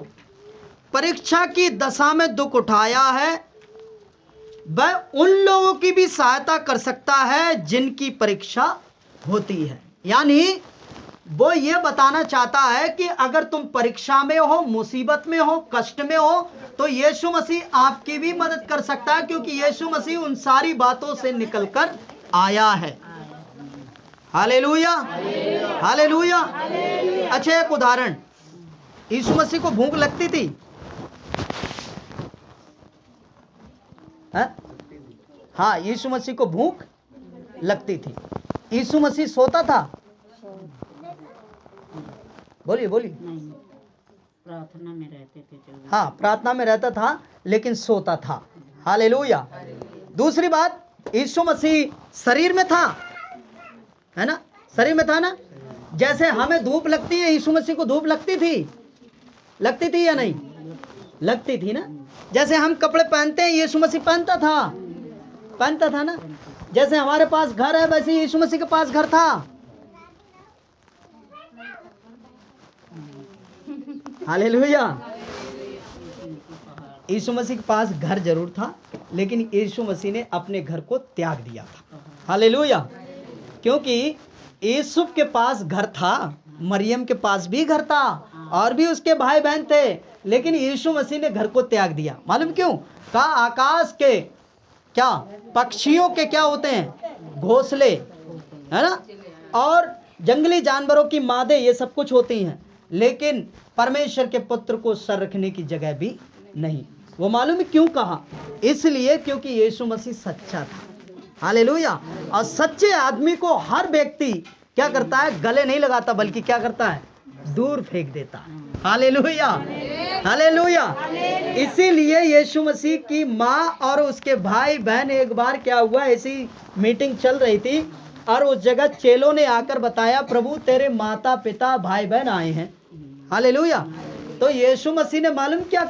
परीक्षा की दशा में दुख उठाया है, वह उन लोगों की भी सहायता कर सकता है जिनकी परीक्षा होती है। यानी वो ये बताना चाहता है कि अगर तुम परीक्षा में हो, मुसीबत में हो, कष्ट में हो, तो यीशु मसीह आपकी भी मदद कर सकता है, क्योंकि यीशु मसीह उन सारी बातों से निकलकर आया है। Hallelujah, hallelujah. अच्छा, एक उदाहरण, यीशु मसीह को भूख लगती थी? हाँ, यीशु मसीह को भूख लगती थी। यीशु मसीह सोता था? बोलिए बोलिए। प्रार्थना में रहते थे। हाँ, प्रार्थना में रहता था, लेकिन सोता था। हालेलुया। दूसरी बात, यीशु मसीह शरीर में था, है ना? शरीर में था ना? जैसे हमें धूप लगती है, यीशु मसीह को धूप लगती थी? लगती थी या नहीं? लगती थी ना? जैसे हम कपड़े पहनते हैं, यीशु मसीह पहनता था ना? जैसे हमारे पास घर है, वैसे यीशु मसीह के पास घर था। हालेलुया। यीशु मसीह के पास घर जरूर था, लेकिन यीशु मसीह ने अपने घर को त्याग दिया था। हालेलुया। क्योंकि यूसुफ के पास घर था, मरियम के पास भी घर था, और भी उसके भाई बहन थे, लेकिन यीशु मसीह ने घर को त्याग दिया। मालूम क्यों? का आकाश के क्या पक्षियों के क्या होते हैं? घोंसले, है ना? और जंगली जानवरों की मादे, ये सब कुछ होती हैं, लेकिन परमेश्वर के पुत्र को सर रखने की जगह भी नहीं। वो मालूम है क्यों कहा? इसलिए क्योंकि यीशु मसीह सच्चा था। हालेलुया। और सच्चे आदमी को हर व्यक्ति क्या करता है? गले नहीं लगाता, बल्कि क्या करता है? दूर फेंक देता है। Hallelujah, hallelujah. इसीलिए यीशु मसीह की माँ और उसके भाई बहन, एक बार क्या हुआ, ऐसी मीटिंग चल रही थी, और उस जगह चेलों ने आकर बताया, प्रभु तेरे माता पिता भाई बहन आए हैं। हालेलुया। तो यीशु मसीह ने मालूम क्या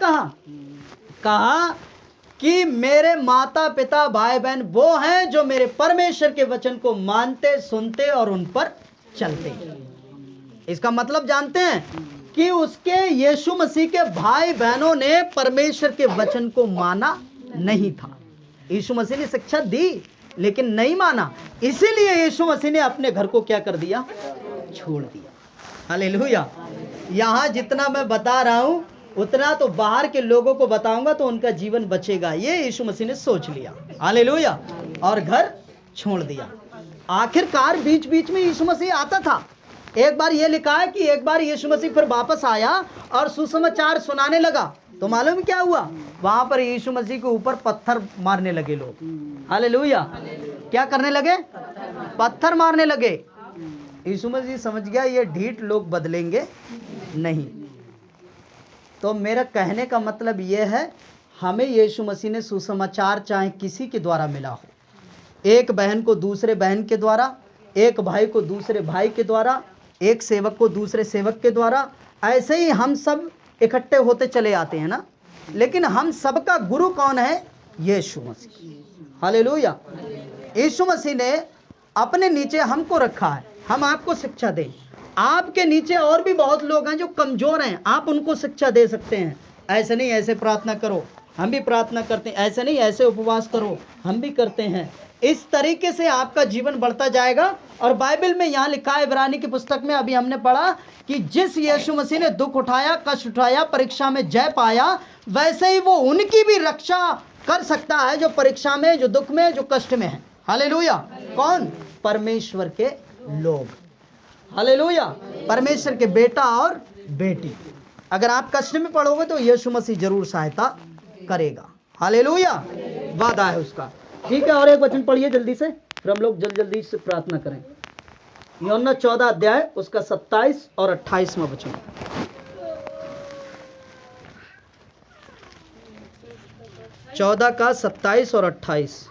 कहा कि मेरे माता पिता भाई बहन वो हैं जो मेरे परमेश्वर के वचन को मानते, सुनते और उन पर चलते। इसका मतलब जानते हैं कि उसके यीशु मसीह के भाई बहनों ने परमेश्वर के वचन को माना नहीं था। यीशु मसीह ने शिक्षा दी, लेकिन नहीं माना। इसीलिए यीशु मसीह ने अपने घर को क्या कर दिया? छोड़ दिया। हालेलुया। यहाँ जितना मैं बता रहा हूं, उतना तो बाहर के लोगों को बताऊंगा तो उनका जीवन बचेगा, ये यीशु मसीह ने सोच लिया। हालेलुया। और घर छोड़ दिया। आखिरकार बीच बीच में यीशु मसीह आता था। एक बार ये लिखा है कि एक बार यीशु मसीह फिर वापस आया और सुसमाचार सुनाने लगा, तो मालूम क्या हुआ? वहां पर यीशु मसीह के ऊपर पत्थर मारने लगे लोग। हालेलुया। क्या करने लगे? पत्थर मारने लगे। यीशु मसीह समझ गया ये ढीठ लोग बदलेंगे नहीं। तो मेरा कहने का मतलब यह है, हमें यीशु मसीह ने सुसमाचार चाहे किसी के द्वारा मिला हो, एक बहन को दूसरे बहन के द्वारा, एक भाई को दूसरे भाई के द्वारा, एक सेवक को दूसरे सेवक के द्वारा, ऐसे ही हम सब इकट्ठे होते चले आते हैं ना। लेकिन हम सबका गुरु कौन है? यीशु मसीह। हालेलुया। यीशु मसीह ने अपने नीचे हमको रखा है, हम आपको शिक्षा दें। आपके नीचे और भी बहुत लोग हैं जो कमजोर हैं, आप उनको शिक्षा दे सकते हैं। ऐसे नहीं ऐसे प्रार्थना करो, हम भी प्रार्थना करते हैं। ऐसे नहीं ऐसे उपवास करो, हम भी करते हैं। इस तरीके से आपका जीवन बढ़ता जाएगा। और बाइबल में यहाँ लिखा है, इब्रानी की पुस्तक में अभी हमने पढ़ा कि जिस यीशु मसीह ने दुख उठाया, कष्ट उठाया, परीक्षा में जय पाया, वैसे ही वो उनकी भी रक्षा कर सकता है जो परीक्षा में, जो दुख में, जो कष्ट में है। हालेलुया। कौन? परमेश्वर के लोग। हालेलुया। परमेश्वर के बेटा और बेटी। अगर आप कष्ट में पड़ोगे तो यीशु मसीह जरूर सहायता करेगा। हालेलुया। वादा है उसका। ठीक है, और एक वचन पढ़िए जल्दी से, फिर हम लोग जल्दी से प्रार्थना करें। यूहन्ना 14 अध्याय उसका 27 और 28वां वचन। 14 का 27 और 28।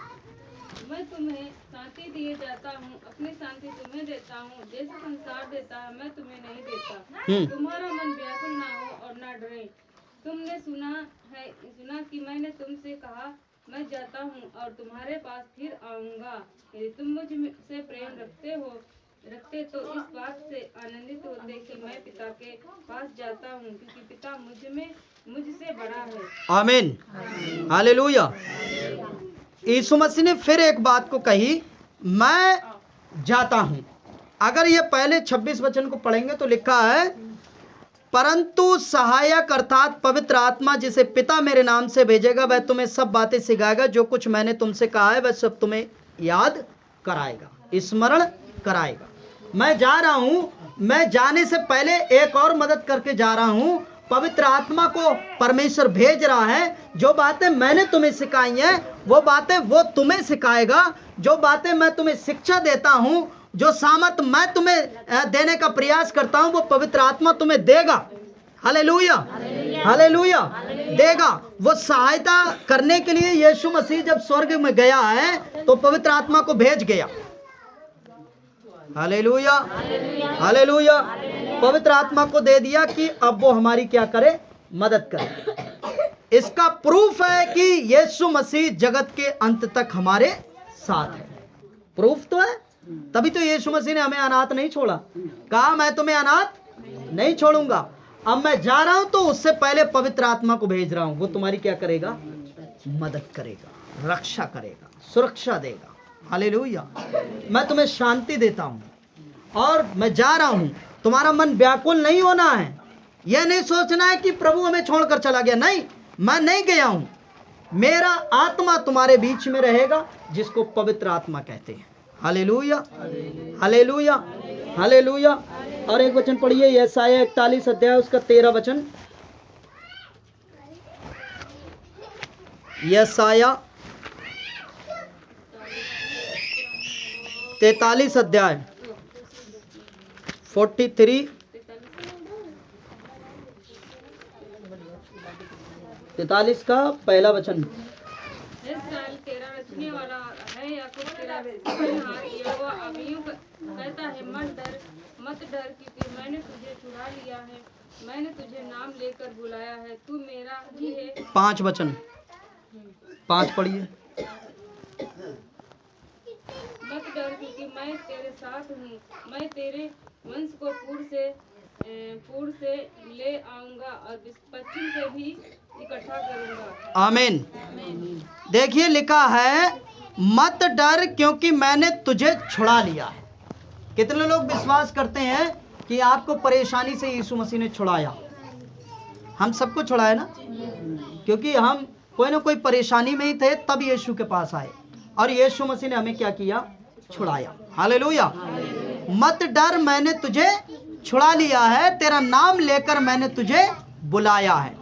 मैं तुम्हें शांति दिए जाता हूँ, अपनी शांति तुम्हें देता हूँ, जैसे संसार देता है मैं तुम्हें नहीं देता। तुम्हारा मन व्याकुल ना हो और ना डरे। तुमने सुना कि मैंने तुमसे कहा, मैं जाता हूँ और तुम्हारे पास फिर आऊंगा। यदि तुम मुझ से प्रेम रखते तो इस बात से आनंदित होते कि मैं पिता के पास जाता हूँ, क्योंकि पिता मुझसे बड़ा है। आमीन, हालेलुया। यीशु मसीह ने फिर एक बात को कही, मैं जाता हूं। अगर ये पहले 26 वचन को पढ़ेंगे तो लिखा है, परंतु सहायक अर्थात पवित्र आत्मा जिसे पिता मेरे नाम से भेजेगा, वह तुम्हें सब बातें सिखाएगा, जो कुछ मैंने तुमसे कहा है वह सब तुम्हें याद कराएगा, स्मरण कराएगा। मैं जा रहा हूं, मैं जाने से पहले एक और मदद करके जा रहा हूं। पवित्र आत्मा को परमेश्वर भेज रहा है। जो बातें मैंने तुम्हें सिखाई हैं वो बातें वो तुम्हें सिखाएगा। जो बातें मैं तुम्हें शिक्षा देता हूं, जो सामर्थ मैं तुम्हें देने का प्रयास करता हूं, वो पवित्र आत्मा तुम्हें देगा। हालेलुया, हालेलुया, देगा। वो सहायता करने के लिए यीशु मसीह जब स्वर्ग में गया है तो पवित्र आत्मा को भेज गया। Hallelujah, hallelujah. पवित्र आत्मा को दे दिया कि अब वो हमारी क्या करे, मदद करे। इसका प्रूफ है कि यीशु मसीह जगत के अंत तक हमारे साथ है। प्रूफ तो है, तभी तो यीशु मसीह ने हमें अनाथ नहीं छोड़ा। कहा, मैं तुम्हें अनाथ नहीं छोड़ूंगा। अब मैं जा रहा हूं तो उससे पहले पवित्र आत्मा को भेज रहा हूं। वो तुम्हारी क्या करेगा, मदद करेगा, रक्षा करेगा, सुरक्षा देगा। हालेलुया। मैं तुम्हें शांति देता हूं और मैं जा रहा हूं। तुम्हारा मन व्याकुल नहीं होना है। यह नहीं सोचना है कि प्रभु हमें छोड़कर चला गया। नहीं, मैं नहीं गया हूं। मेरा आत्मा तुम्हारे बीच में रहेगा, जिसको पवित्र आत्मा कहते हैं। Hallelujah, hallelujah, hallelujah. और एक वचन पढ़िए, यशायाह 41 अध्याय उसका 13 वचन। यशायाह 43 अध्याय 43 43 का पहला वचन। इस्राएल तेरा रचने वाला है, याकूब तेरा रचनहार। यहोवा अभियों कहता है, मत डर, क्योंकि मैंने तुझे छुड़ा लिया है, मैंने तुझे नाम लेकर बुलाया है, तू मेरा ही है। 5 वचन, 5 पढ़िए। मत डर, क्योंकि मैं तेरे साथ हूँ, मैं तेरे वंश को पूर्व से ले आऊंगा और पश्चिम से भी इकट्ठा करूंगा। आमीन। देखिए लिखा है, मत डर क्योंकि मैंने तुझे छुड़ा लिया है। कितने लोग विश्वास करते हैं कि आपको परेशानी से यीशु मसीह ने छुड़ाया? हम सबको छुड़ाया ना, क्योंकि हम कोई ना कोई परेशानी में ही थे, तब यीशु के पास आए और यीशु मसीह ने हमें क्या किया, छुड़ाया। हालेलुया। मत डर, मैंने तुझे छुड़ा लिया है, तेरा नाम लेकर मैंने तुझे बुलाया है।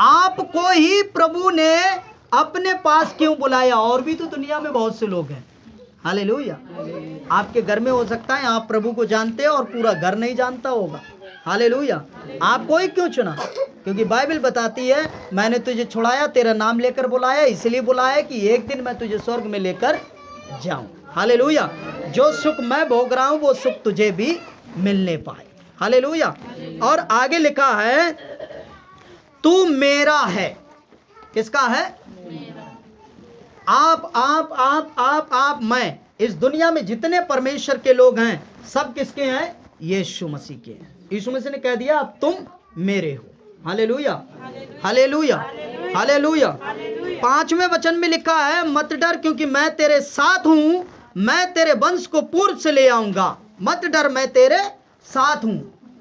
आपको ही प्रभु ने अपने पास क्यों बुलाया? और भी तो दुनिया में बहुत से लोग हैं। हालेलुया। आपके घर में हो सकता है आप प्रभु को जानते हैं और पूरा घर नहीं जानता होगा। हालेलुया। आपको ही क्यों चुना? क्योंकि बाइबल बताती है, मैंने तुझे छुड़ाया, तेरा नाम लेकर बुलाया। इसलिए बुलाया कि एक दिन मैं तुझे स्वर्ग में लेकर जाऊं। हालेलुया। जो सुख मैं भोग रहा हूं वो सुख तुझे भी मिलने पाए। हालेलुया। और आगे लिखा है, तू मेरा है। किसका है? आप मैं। इस दुनिया में जितने परमेश्वर के लोग हैं सब किसके हैं? यीशु मसीह के हैं। यीशु मसीह ने कह दिया, अब तुम मेरे हो। Hallelujah, hallelujah, hallelujah. 5वें वचन में लिखा है, मत डर क्योंकि मैं तेरे साथ हूं, मैं तेरे वंश को पूर्व से ले आऊंगा। मत डर, मैं तेरे साथ हूं।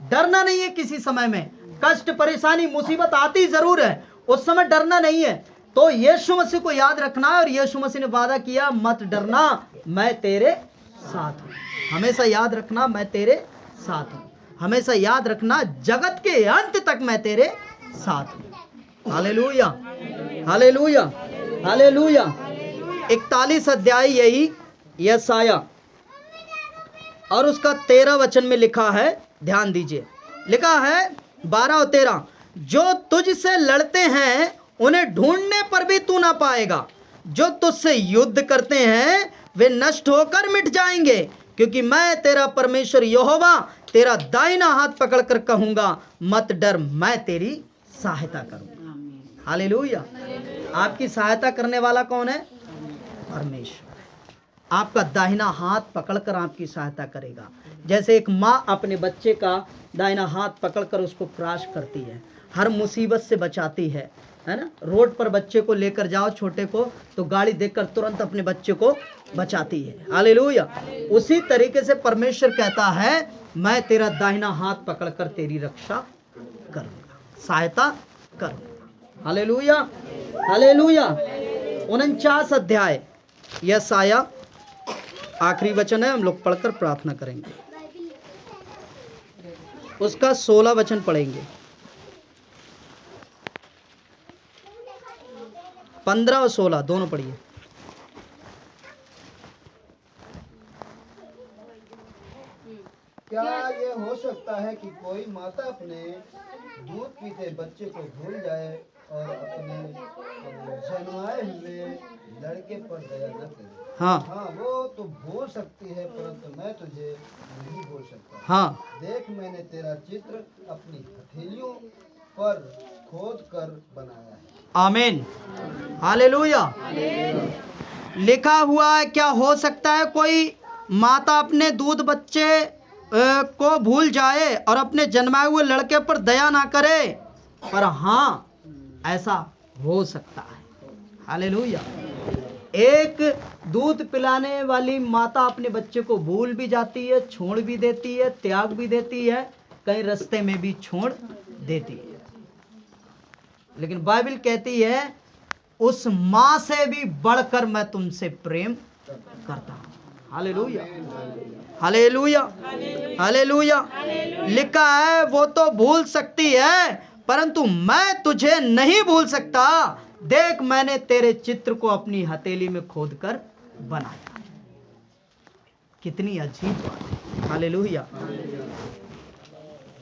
डरना नहीं है किसी समय में। कष्ट, परेशानी, मुसीबत आती जरूर है, उस समय डरना नहीं है। तो यीशु मसीह को याद रखना है और यीशु मसीह ने वादा किया, मत डरना, मैं तेरे साथ हूं। हमेशा याद रखना, मैं तेरे साथ हूं। हमेशा याद रखना, जगत के अंत तक मैं तेरे साथ हूं। Hallelujah, hallelujah, hallelujah. 41 अध्याय यही यशायाह और उसका 13 वचन में लिखा है, ध्यान दीजिए। लिखा है 12 और 13, जो तुझसे लड़ते हैं उन्हें ढूंढने पर भी तू ना पाएगा, जो तुझसे युद्ध करते हैं वे नष्ट होकर मिट जाएंगे, क्योंकि मैं तेरा परमेश्वर यहोवा तेरा दाहिना हाथ पकड़कर कहूंगा, मत डर, मैं तेरी सहायता करूंगा। हालेलुया। आपकी सहायता करने वाला कौन है? परमेश्वर। आपका दाहिना हाथ पकड़कर आपकी सहायता करेगा। जैसे एक माँ अपने बच्चे का दाहिना हाथ पकड़कर उसको क्रॉस करती है, हर मुसीबत से बचाती है ना। रोड पर बच्चे को लेकर जाओ छोटे को, तो गाड़ी देखकर तुरंत अपने बच्चे को बचाती है। हालेलुया। उसी तरीके से परमेश्वर कहता है, मैं तेरा दाहिना हाथ पकड़कर तेरी रक्षा करूंगा, सहायता करूंगा। Hallelujah, hallelujah. 49 अध्याय यशाया, आखिरी वचन है, हम लोग पढ़कर प्रार्थना करेंगे। उसका 16 वचन पढ़ेंगे, 15 और 16 दोनों पढ़िए। क्या ये हो सकता है कि कोई माता अपने दूध पीते बच्चे को भूल जाए और अपने जन्माए हुए लड़के पर दया न करे? हाँ हाँ, वो तो भूल सकती है, परंतु मैं तुझे नहीं भूल सकता। हाँ। देख, मैंने तेरा चित्र अपनी हथेलियों पर खोद कर बनाया है। आमीन, हालेलुया। लिखा हुआ है, क्या हो सकता है कोई माता अपने दूध बच्चे को भूल जाए और अपने जन्माए हुए लड़के पर दया ना करे? पर हाँ, ऐसा हो सकता है। हालेलुया। एक दूध पिलाने वाली माता अपने बच्चे को भूल भी जाती है, छोड़ भी देती है, त्याग भी देती है, कहीं रास्ते में भी छोड़ देती है, लेकिन बाइबल कहती है उस मां से भी बढ़कर मैं तुमसे प्रेम करता हूं। Hallelujah, hallelujah, hallelujah. लिखा है वो तो भूल सकती है, परंतु मैं तुझे नहीं भूल सकता। देख, मैंने तेरे चित्र को अपनी हथेली में खोद कर बनाया। कितनी अजीब बात है। हालेलुया।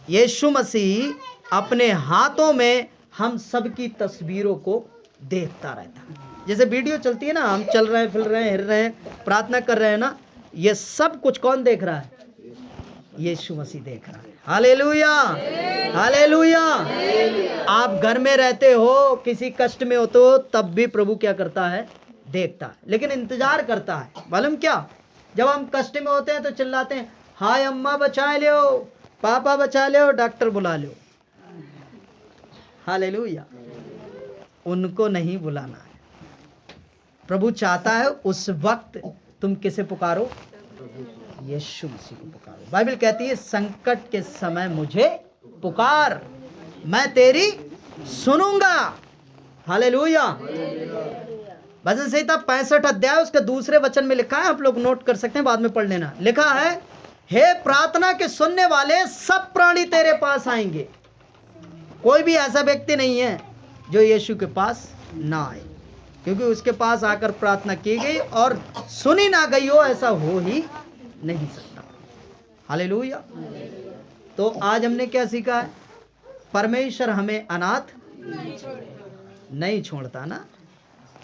यीशु मसीह अपने हाथों में हम सबकी तस्वीरों को देखता रहता है। जैसे वीडियो चलती है ना, हम चल रहे हैं, फिर रहे हैं, हिल रहे हैं, प्रार्थना कर रहे हैं ना, ये सब कुछ कौन देख रहा है? यीशु मसीह देख रहा है। Hallelujah, hallelujah. आप घर में रहते हो, किसी कष्ट में हो तो तब भी प्रभु क्या करता है? देखता है, लेकिन इंतजार करता है। मालूम क्या? जब हम कष्ट में होते हैं तो चिल्लाते हैं, हाय अम्मा बचा लो, पापा बचा लो, डॉक्टर बुला लो। हालेलुया। उनको नहीं बुलाना है। प्रभु चाहता है उस वक्त तुम किसे पुकारो? यीशु मसीह को पुकारो। बाइबल कहती है संकट के समय मुझे पुकार, मैं तेरी सुनूंगा। हालेलुया। भजन संहिता 65 अध्याय उसके दूसरे वचन में लिखा है, आप लोग नोट कर सकते हैं, बाद में पढ़ लेना। लिखा है, हे प्रार्थना के सुनने वाले, सब प्राणी तेरे पास आएंगे। कोई भी ऐसा व्यक्ति नहीं है जो यीशु के पास ना आए, क्योंकि उसके पास आकर प्रार्थना की गई और सुनी ना गई हो, ऐसा हो ही नहीं सकता। हालेलुया। तो आज हमने क्या सीखा है? परमेश्वर हमें अनाथ नहीं छोड़ता ना,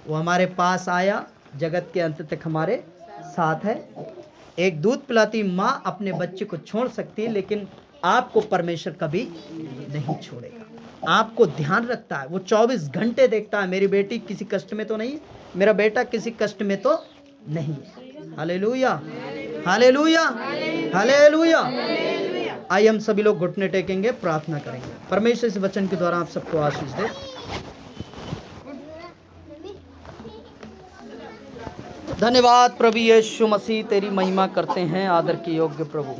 वो हमारे पास आया, जगत के अंत तक हमारे साथ है। एक दूध पिलाती माँ अपने बच्चे को छोड़ सकती है, लेकिन आपको परमेश्वर कभी नहीं छोड़ेगा। आपको ध्यान रखता है, वो 24 घंटे देखता है, मेरी बेटी किसी कष्ट में तो नहीं, मेरा बेटा किसी कष्ट में तो नहीं। Hallelujah, hallelujah, hallelujah. आइए हम सभी लोग घुटने टेकेंगे, प्रार्थना करेंगे। परमेश्वर इस वचन के द्वारा आप सबको आशीष दे। धन्यवाद प्रभु यीशु मसीह, तेरी महिमा करते हैं, आदर के योग्य प्रभु।